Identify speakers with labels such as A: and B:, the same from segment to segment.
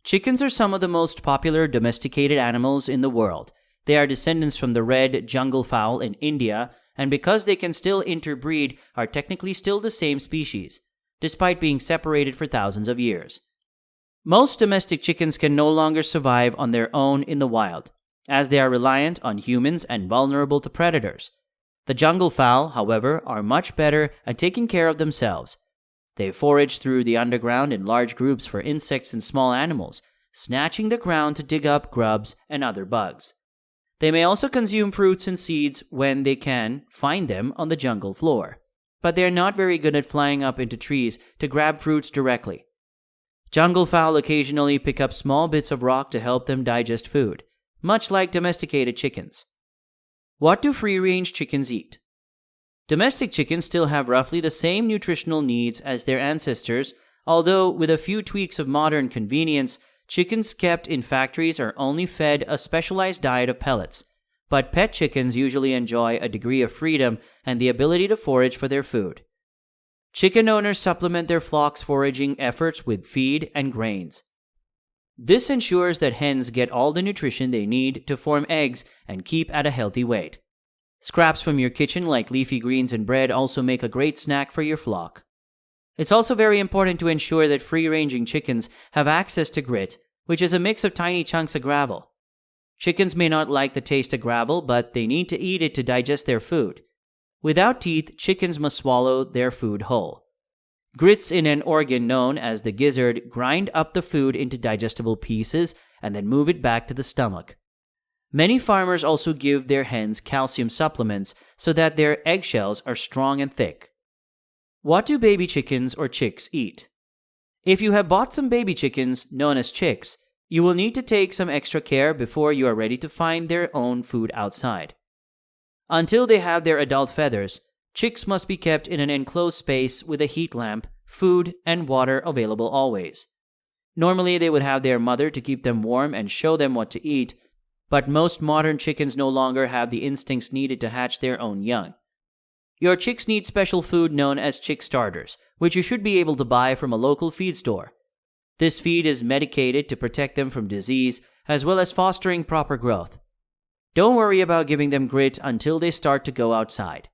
A: Chickens are some of the most popular domesticated animals in the world. They are descendants from the red jungle fowl in India, and because they can still interbreed, are technically still the same species, despite being separated for thousands of years. Most domestic chickens can no longer survive on their own in the wild, as they are reliant on humans and vulnerable to predators. The jungle fowl, however, are much better at taking care of themselves. They forage through the underground in large groups for insects and small animals, snatching the ground to dig up grubs and other bugs. They may also consume fruits and seeds when they can find them on the jungle floor, but they are not very good at flying up into trees to grab fruits directly. Jungle fowl occasionally pick up small bits of rock to help them digest food, much like domesticated chickens. What do free-range chickens eat? Domestic chickens still have roughly the same nutritional needs as their ancestors, although with a few tweaks of modern convenience, chickens kept in factories are only fed a specialized diet of pellets, but pet chickens usually enjoy a degree of freedom and the ability to forage for their food. Chicken owners supplement their flock's foraging efforts with feed and grains. This ensures that hens get all the nutrition they need to form eggs and keep at a healthy weight. Scraps from your kitchen like leafy greens and bread also make a great snack for your flock. It's also very important to ensure that free-ranging chickens have access to grit, which is a mix of tiny chunks of gravel. Chickens may not like the taste of gravel, but they need to eat it to digest their food. Without teeth, chickens must swallow their food whole. Grits in an organ known as the gizzard grind up the food into digestible pieces and then move it back to the stomach. Many farmers also give their hens calcium supplements so that their eggshells are strong and thick. What do baby chickens or chicks eat? If you have bought some baby chickens, known as chicks, you will need to take some extra care before you are ready to find their own food outside. Until they have their adult feathers, chicks must be kept in an enclosed space with a heat lamp, food, and water available always. Normally, they would have their mother to keep them warm and show them what to eat, but most modern chickens no longer have the instincts needed to hatch their own young. Your chicks need special food known as chick starters, which you should be able to buy from a local feed store. This feed is medicated to protect them from disease, as well as fostering proper growth. Don't worry about giving them grit until they start to go outside.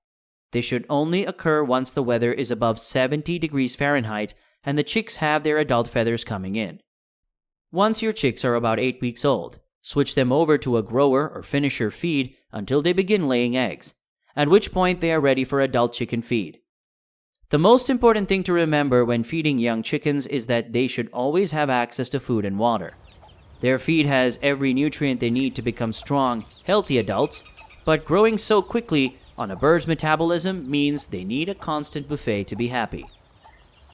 A: They should only occur once the weather is above 70 degrees Fahrenheit and the chicks have their adult feathers coming in. Once your chicks are about 8 weeks old, switch them over to a grower or finisher feed until they begin laying eggs, at which point they are ready for adult chicken feed. The most important thing to remember when feeding young chickens is that they should always have access to food and water. Their feed has every nutrient they need to become strong, healthy adults, but growing so quickly on a bird's metabolism means they need a constant buffet to be happy.